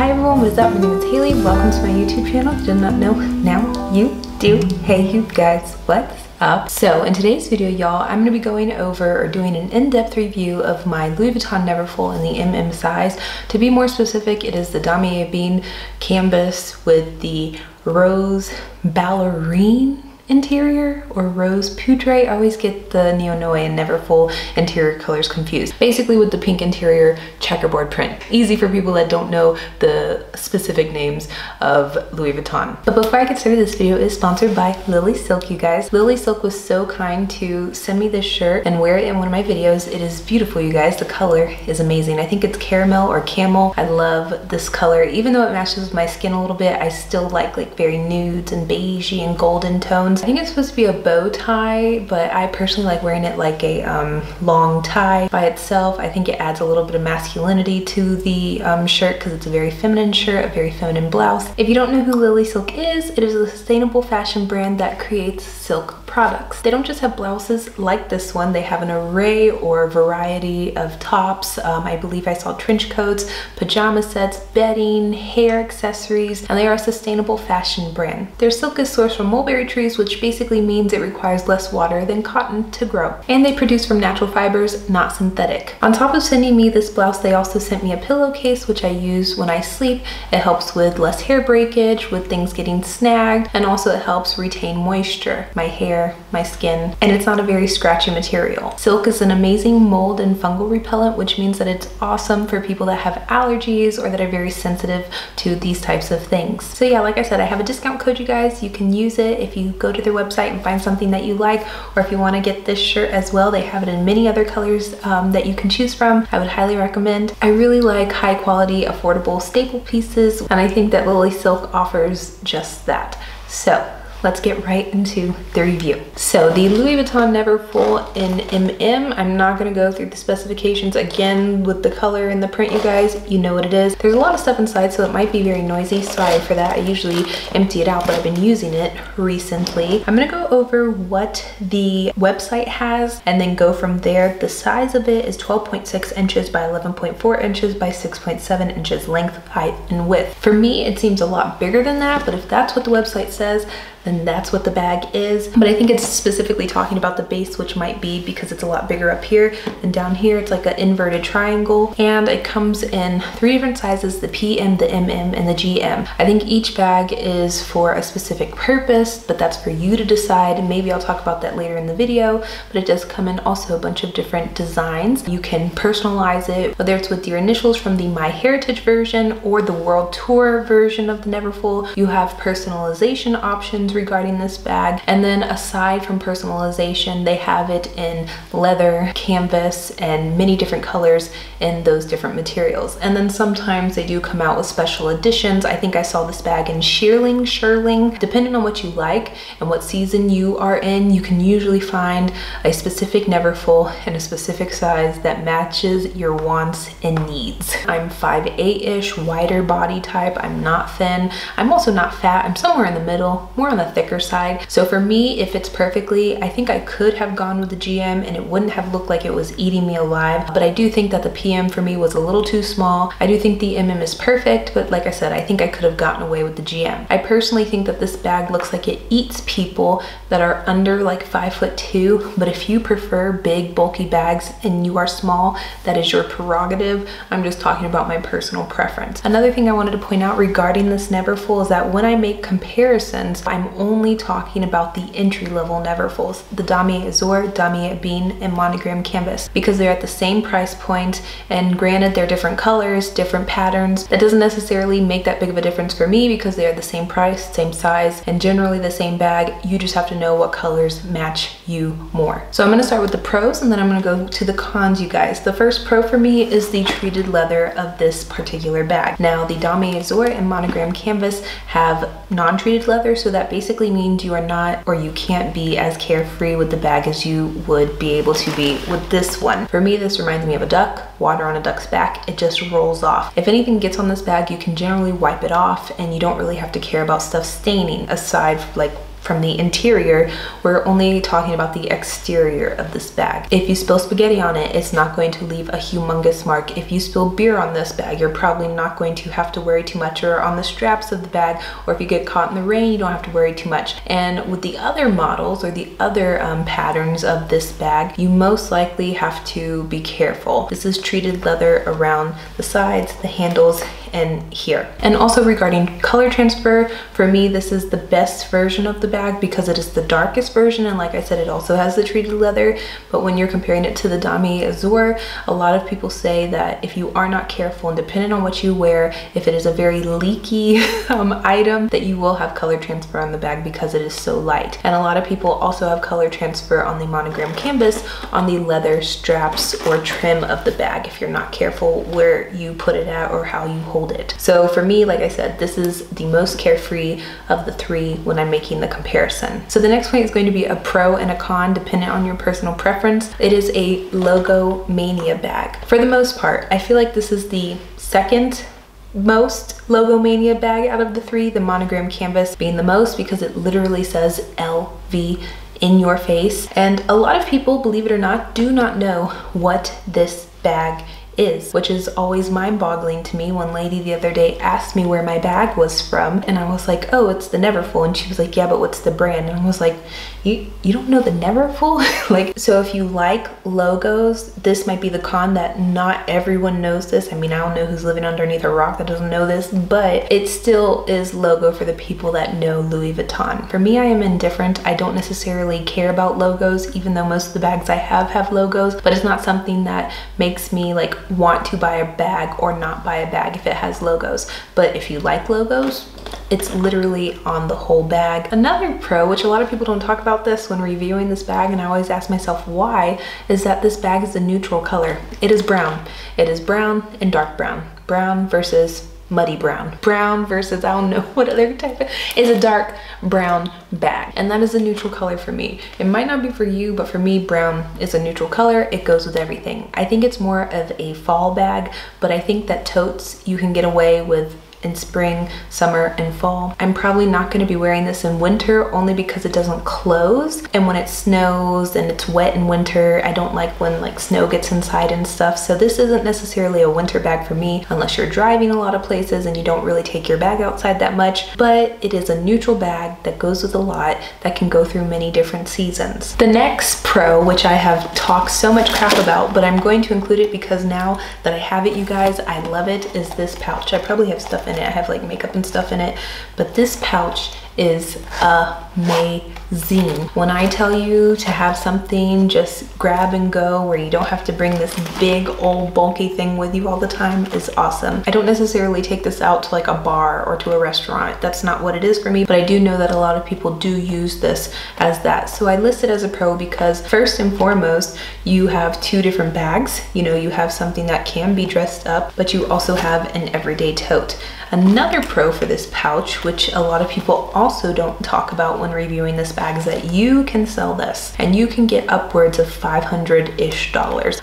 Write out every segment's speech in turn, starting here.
Hi everyone, what is up? My name is Haley. Welcome to my YouTube channel. If you did not know, now you do. Hey you guys, what's up? So in today's video, y'all, I'm gonna be going over or doing an in-depth review of my Louis Vuitton Neverfull in the MM size. To be more specific, it is the Damier Bean canvas with the rose ballerine interior or rose poudre. I always get the Neo Noe and Neverfull interior colors confused. Basically with the pink interior checkerboard print. Easy for people that don't know the specific names of Louis Vuitton. But before I get started, this video is sponsored by Lillysilk, you guys. Lillysilk was so kind to send me this shirt and wear it in one of my videos. It is beautiful, you guys. The color is amazing. I think it's caramel or camel. I love this color. Even though it matches with my skin a little bit, I still like very nudes and beigey and golden tones. I think it's supposed to be a bow tie, but I personally like wearing it like a long tie by itself. I think it adds a little bit of masculinity to the shirt because it's a very feminine shirt, a very feminine blouse. If you don't know who Lillysilk is, it is a sustainable fashion brand that creates silk products. They don't just have blouses like this one, they have an array or variety of tops. I believe I saw trench coats, pajama sets, bedding, hair accessories, and they are a sustainable fashion brand. Their silk is sourced from mulberry trees, which basically means it requires less water than cotton to grow. And they produce from natural fibers, not synthetic. On top of sending me this blouse, they also sent me a pillowcase, which I use when I sleep. It helps with less hair breakage, with things getting snagged, and also it helps retain moisture. My hair, my skin, and it's not a very scratchy material. Silk is an amazing mold and fungal repellent, which means that it's awesome for people that have allergies or that are very sensitive to these types of things. So yeah, like I said, I have a discount code, you guys. You can use it if you go to their website and find something that you like, or if you want to get this shirt as well. They have it in many other colors that you can choose from. I would highly recommend. I really like high quality, affordable staple pieces, and I think that Lillysilk offers just that. So let's get right into the review. So the Louis Vuitton Neverfull in MM, I'm not gonna go through the specifications again with the color and the print, you guys, you know what it is. There's a lot of stuff inside, so it might be very noisy. Sorry for that. I usually empty it out, but I've been using it recently. I'm gonna go over what the website has and then go from there. The size of it is 12.6 inches by 11.4 inches by 6.7 inches length, height, and width. For me, it seems a lot bigger than that, but if that's what the website says, then that's what the bag is. But I think it's specifically talking about the base, which might be because it's a lot bigger up here and down here. It's like an inverted triangle, and it comes in 3 different sizes: the PM, the MM, and the GM. I think each bag is for a specific purpose, but that's for you to decide. Maybe I'll talk about that later in the video, but it does come in also a bunch of different designs. You can personalize it, whether it's with your initials from the My Heritage version or the World Tour version of the Neverfull. You have personalization options regarding this bag, and then aside from personalization, they have it in leather, canvas, and many different colors in those different materials. And then sometimes they do come out with special editions. I think I saw this bag in shearling. Depending on what you like and what season you are in, you can usually find a specific Neverfull in a specific size that matches your wants and needs. I'm 5'8"-ish, wider body type. I'm not thin. I'm also not fat. I'm somewhere in the middle, more on the thicker side. So for me, it fits perfectly. I think I could have gone with the GM and it wouldn't have looked like it was eating me alive, but I do think that the PM for me was a little too small. I do think the MM is perfect, but like I said, I think I could have gotten away with the GM. I personally think that this bag looks like it eats people that are under like 5'2", but if you prefer big bulky bags and you are small, that is your prerogative. I'm just talking about my personal preference. Another thing I wanted to point out regarding this Neverfull is that when I make comparisons, I'm only talking about the entry-level Neverfulls, the Damier Azur, Damier Bean, and Monogram Canvas, because they're at the same price point, and granted they're different colors, different patterns. That doesn't necessarily make that big of a difference for me because they are the same price, same size, and generally the same bag. You just have to know what colors match you more. So I'm gonna start with the pros and then I'm gonna go to the cons, you guys. The first pro for me is the treated leather of this particular bag. Now the Damier Azur and Monogram Canvas have non-treated leather, so that basically means you are not, or you can't be as carefree with the bag as you would be able to be with this one. For me, this reminds me of a duck, water on a duck's back. It just rolls off. If anything gets on this bag, you can generally wipe it off and you don't really have to care about stuff staining, aside like from the interior. We're only talking about the exterior of this bag. If you spill spaghetti on it, it's not going to leave a humongous mark. If you spill beer on this bag, you're probably not going to have to worry too much, or on the straps of the bag, or if you get caught in the rain, you don't have to worry too much. And with the other models or the other patterns of this bag, you most likely have to be careful. This is treated leather around the sides, the handles, and here. And also regarding color transfer, for me this is the best version of the bag because it is the darkest version, and like I said, it also has the treated leather. But when you're comparing it to the Damier Azur, a lot of people say that if you are not careful, and depending on what you wear, if it is a very leaky item, that you will have color transfer on the bag because it is so light. And a lot of people also have color transfer on the monogram canvas on the leather straps or trim of the bag if you're not careful where you put it at or how you hold it. So for me, like I said, this is the most carefree of the three when I'm making the comparison. So the next point is going to be a pro and a con dependent on your personal preference. It is a Logomania bag. For the most part, I feel like this is the second most Logomania bag out of the three, the monogram canvas being the most because it literally says LV in your face. And a lot of people, believe it or not, do not know what this bag is, which is always mind-boggling to me. One lady the other day asked me where my bag was from, and I was like, oh, it's the Neverfull. And she was like, yeah, but what's the brand? And I was like, you don't know the Neverfull? Like, so if you like logos, this might be the con, that not everyone knows this. I mean, I don't know who's living underneath a rock that doesn't know this, but it still is logo for the people that know Louis Vuitton. For me, I am indifferent. I don't necessarily care about logos, even though most of the bags I have logos, but it's not something that makes me like want to buy a bag or not buy a bag if it has logos. But if you like logos, it's literally on the whole bag. Another pro, which a lot of people don't talk about this when reviewing this bag, and I always ask myself why, is that this bag is a neutral color. It is brown. It is brown and dark brown. Brown versus muddy brown. Brown versus, I don't know what other type of, is a dark brown bag. And that is a neutral color for me. It might not be for you, but for me, brown is a neutral color. It goes with everything. I think it's more of a fall bag, but I think that totes you can get away with in spring, summer, and fall. I'm probably not going to be wearing this in winter only because it doesn't close, and when it snows and it's wet in winter, I don't like when like snow gets inside and stuff. So this isn't necessarily a winter bag for me unless you're driving a lot of places and you don't really take your bag outside that much, but it is a neutral bag that goes with a lot, that can go through many different seasons. The next pro, which I have talked so much crap about, but I'm going to include it because now that I have it, you guys, I love it, is this pouch. I probably have stuff in it. I have like makeup and stuff in it, but this pouch is amazing. When I tell you to have something just grab and go where you don't have to bring this big old bulky thing with you all the time, is awesome. I don't necessarily take this out to like a bar or to a restaurant. That's not what it is for me, but I do know that a lot of people do use this as that. So I list it as a pro because first and foremost, you have two different bags. You know, you have something that can be dressed up, but you also have an everyday tote. Another pro for this pouch, which a lot of people also don't talk about when reviewing this bag, is that you can sell this and you can get upwards of $500-ish.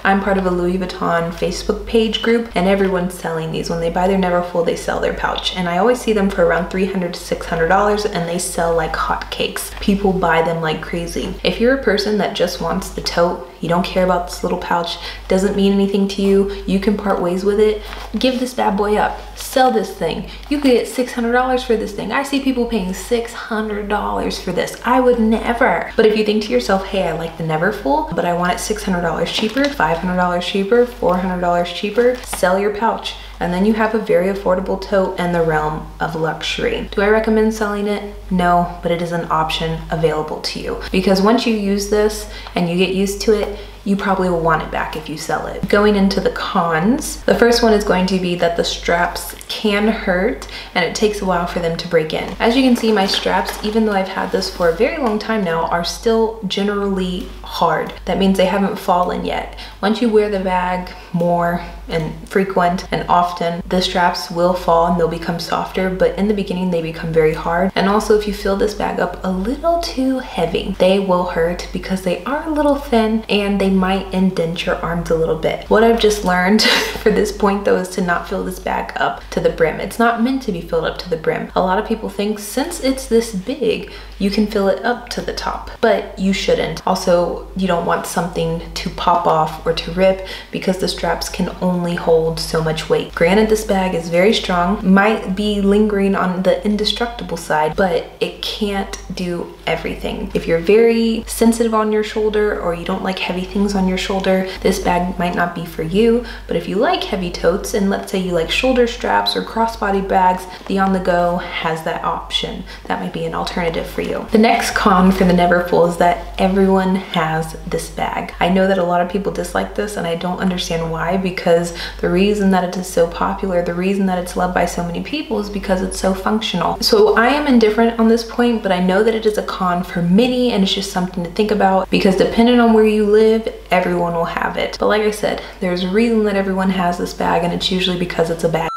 I'm part of a Louis Vuitton Facebook page group, and everyone's selling these. When they buy their Neverfull, they sell their pouch, and I always see them for around $300 to $600, and they sell like hotcakes. People buy them like crazy. If you're a person that just wants the tote, you don't care about this little pouch, doesn't mean anything to you, you can part ways with it, give this bad boy up. Sell this thing. You could get $600 for this thing. I see people paying $600 for this. I would never. But if you think to yourself, hey, I like the Neverfull, but I want it $600 cheaper, $500 cheaper, $400 cheaper, sell your pouch. And then you have a very affordable tote in the realm of luxury. Do I recommend selling it? No, but it is an option available to you. Because once you use this and you get used to it, you probably will want it back if you sell it. Going into the cons, the first one is going to be that the straps can hurt and it takes a while for them to break in. As you can see, my straps, even though I've had this for a very long time now, are still generally hard. That means they haven't fallen yet. Once you wear the bag more and frequent and often, the straps will fall and they'll become softer, but in the beginning they become very hard. And also, if you fill this bag up a little too heavy, they will hurt because they are a little thin and they might indent your arms a little bit. What I've just learned for this point though is to not fill this bag up to to the brim. It's not meant to be filled up to the brim. A lot of people think since it's this big, you can fill it up to the top, but you shouldn't. Also, you don't want something to pop off or to rip because the straps can only hold so much weight. Granted, this bag is very strong, might be lingering on the indestructible side, but it can't do everything. If you're very sensitive on your shoulder or you don't like heavy things on your shoulder, this bag might not be for you. But if you like heavy totes, and let's say you like shoulder straps or crossbody bags, the On The Go has that option. That might be an alternative for you. The next con for the Neverfull is that everyone has this bag. I know that a lot of people dislike this, and I don't understand why, because the reason that it is so popular, the reason that it's loved by so many people is because it's so functional. So I am indifferent on this point, but I know that it is a con for many, and it's just something to think about because depending on where you live, everyone will have it. But like I said, there's a reason that everyone has this bag, and it's usually because it's a bag.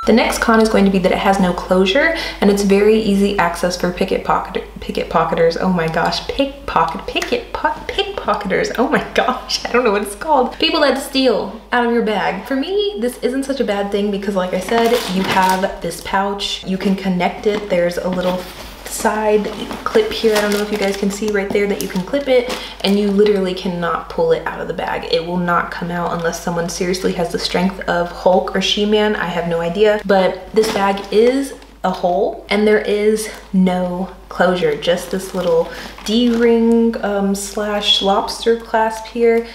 The next con is going to be that it has no closure, and it's very easy access for pickpocketers. Oh my gosh, pickpocketers. Oh my gosh, I don't know what it's called. People that steal out of your bag. For me, this isn't such a bad thing because like I said, you have this pouch, you can connect it. There's a little side clip here. I don't know if you guys can see right there that you can clip it, and you literally cannot pull it out of the bag. It will not come out unless someone seriously has the strength of Hulk or She-Man. I have no idea, but this bag is a hole and there is no closure, just this little D-ring slash lobster clasp here.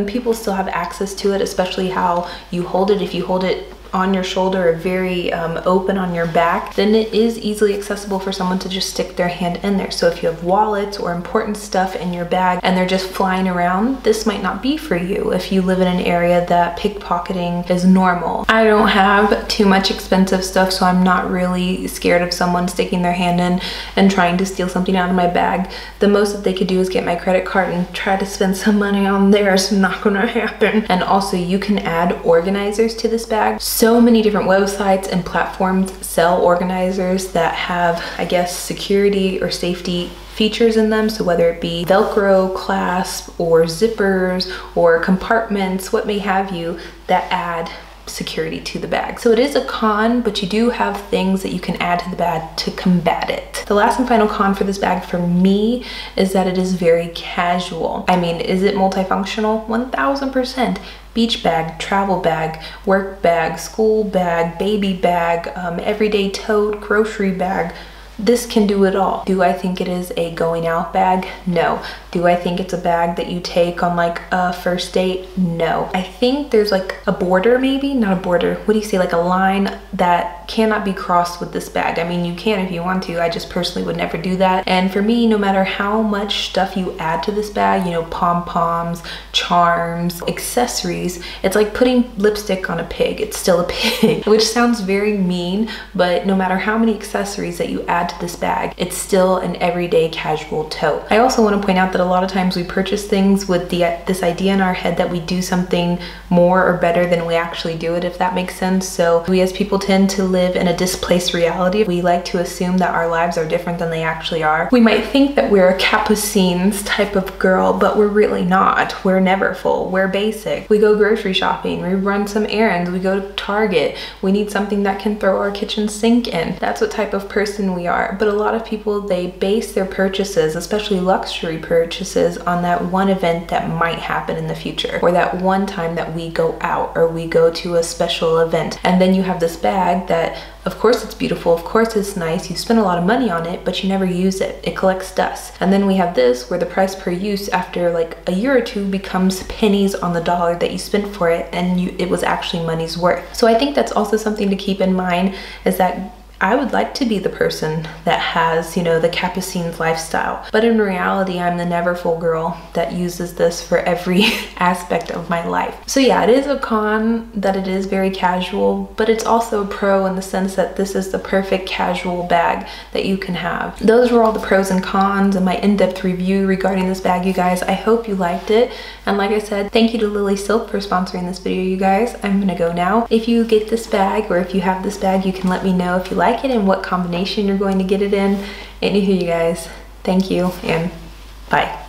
People still have access to it, especially how you hold it. If you hold it on your shoulder or very open on your back, then it is easily accessible for someone to just stick their hand in there. So if you have wallets or important stuff in your bag and they're just flying around, this might not be for you if you live in an area that pickpocketing is normal. I don't have too much expensive stuff, so I'm not really scared of someone sticking their hand in and trying to steal something out of my bag. The most that they could do is get my credit card and try to spend some money on there. It's not gonna happen. And also you can add organizers to this bag. So many different websites and platforms sell organizers that have, I guess, security or safety features in them. So whether it be Velcro clasp or zippers or compartments, what may have you, that add security to the bag. So it is a con, but you do have things that you can add to the bag to combat it. The last and final con for this bag for me is that it is very casual. I mean, is it multifunctional? 1000%. Beach bag, travel bag, work bag, school bag, baby bag, everyday tote, grocery bag. This can do it all. Do I think it is a going out bag? No. Do I think it's a bag that you take on like a first date? No. I think there's like a border, maybe, not a border. What do you say? Like a line that cannot be crossed with this bag. I mean, you can if you want to. I just personally would never do that. And for me, no matter how much stuff you add to this bag, you know, pom-poms, charms, accessories, it's like putting lipstick on a pig. It's still a pig, which sounds very mean, but no matter how many accessories that you add to this bag, it's still an everyday casual tote. I also want to point out that a lot of times we purchase things with this idea in our head that we do something more or better than we actually do it, if that makes sense. So we as people tend to live in a displaced reality. We like to assume that our lives are different than they actually are. We might think that we're a Capucines type of girl, but we're really not. We're Neverfull. We're basic. We go grocery shopping. We run some errands. We go to Target. We need something that can throw our kitchen sink in. That's what type of person we are. But a lot of people, they base their purchases, especially luxury purchases, on that one event that might happen in the future, or that one time that we go out or we go to a special event. And then you have this bag that, of course it's beautiful, of course it's nice, you spend a lot of money on it, but you never use it. It collects dust. And then we have this where the price per use after like a year or two becomes pennies on the dollar that you spent for it, and it was actually money's worth. So I think that's also something to keep in mind, is that I would like to be the person that has, you know, the Capucines lifestyle. But in reality, I'm the Neverfull girl that uses this for every aspect of my life. So yeah, it is a con that it is very casual, but it's also a pro in the sense that this is the perfect casual bag that you can have. Those were all the pros and cons and my in-depth review regarding this bag, you guys. I hope you liked it. And like I said, thank you to Lillysilk for sponsoring this video, you guys. I'm gonna go now. If you get this bag, or if you have this bag, you can let me know if you like it and what combination you're going to get it in. Anywho, you guys, thank you and bye.